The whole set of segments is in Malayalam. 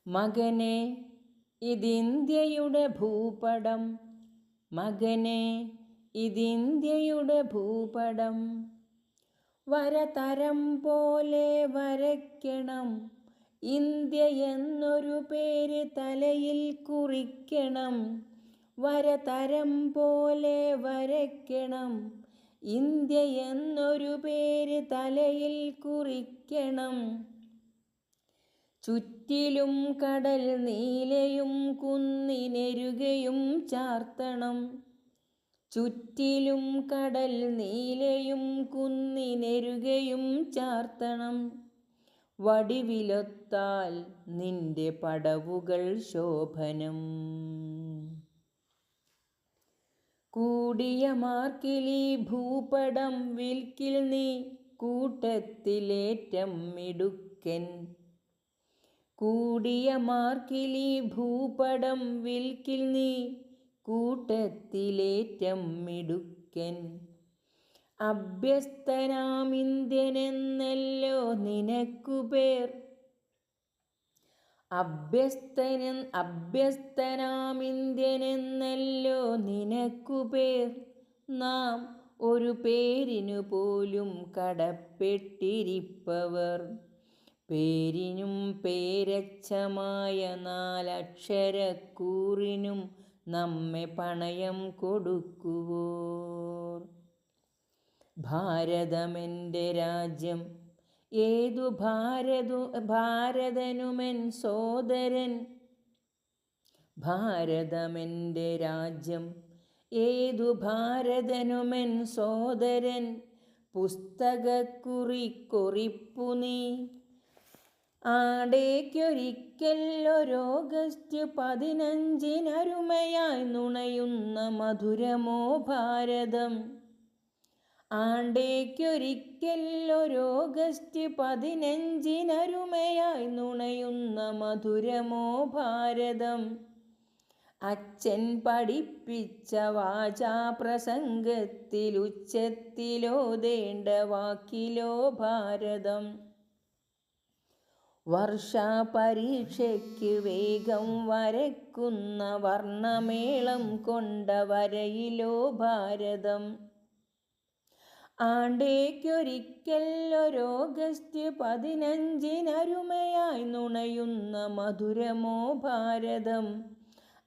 മകനെ, ഇതിന്ത്യയുടെ ഭൂപടം. മകനെ, ഇതിന്ത്യയുടെ ഭൂപടം. വരതരം പോലെ വരയ്ക്കണം. ഇന്ത്യ എന്നൊരു പേര് തലയിൽ കുറിക്കണം. വരതരം പോലെ വരയ്ക്കണം. ഇന്ത്യ എന്നൊരു പേര് തലയിൽ കുറിക്കണം. ചുറ്റിലും കടൽ നീലയും കുന്നിനെരുകയും ചാർത്തണം. ചുറ്റിലും കടൽ നീലയും കുന്നിനെരുകയും ചാർത്തണം. വടിവിലൊത്താൽ നിന്റെ പടവുകൾ ശോഭനം. കൂടിയ മാർക്കിലീ ഭൂപടം വിൽക്കിൽ നീ കൂട്ടത്തിലേറ്റം മിടുക്കൻ. കൂടിയ മാർക്കിലീ ഭൂപടം വിൽക്കിൽ നീ കൂട്ടത്തിലേറ്റം മിടുക്കൻ. അഭ്യസ്തനാം ഇന്ത്യനെന്നല്ലോ നിനക്കു പേർ. അഭ്യസ്തനാം ഇന്ത്യനെന്നല്ലോ നിനക്കു പേർ. നാം ഒരു പേരിനു പോലും കടപ്പെട്ടിരിപ്പവർ. പേരിനും പേരച്ചമായ 4 അക്ഷരക്കൂറിനും നമ്മെ പണയം കൊടുക്കുവോർ. ഭാരതമെൻ്റെ രാജ്യം, ഏതു ഭാരതനുമെൻ സോദരൻ. ഭാരതമെൻ്റെ രാജ്യം, ഏതു ഭാരതനുമെൻ സോദരൻ. പുസ്തകക്കുറിക്കൊറിപ്പു നീ. ആണ്ടേക്കൊരിക്കൽ ഒരോഗസ്റ്റ് 15-നരുമയായി നുണയുന്ന മധുരമോ ഭാരതം. ആണ്ടേക്കൊരിക്കൽ ഒരോഗസ്റ്റ് 15-നരുമയായി നുണയുന്ന മധുരമോ ഭാരതം. അച്ഛൻ പഠിപ്പിച്ച വാചാപ്രസംഗത്തിൽ ഉച്ചത്തിലോതേണ്ട വാക്കിലോ ഭാരതം. വർഷാപരീക്ഷയ്ക്ക് വേഗം വരയ്ക്കുന്ന വർണ്ണമേളം കൊണ്ട വരയിലോ ഭാരതം. ആണ്ടേക്കൊരിക്കൽ ഒരോഗസ്റ്റ് 15-നരുമയായി നുണയുന്ന മധുരമോ ഭാരതം.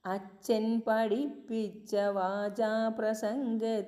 അച്ഛൻ പഠിപ്പിച്ച വാചാപ്രസംഗത്തിൽ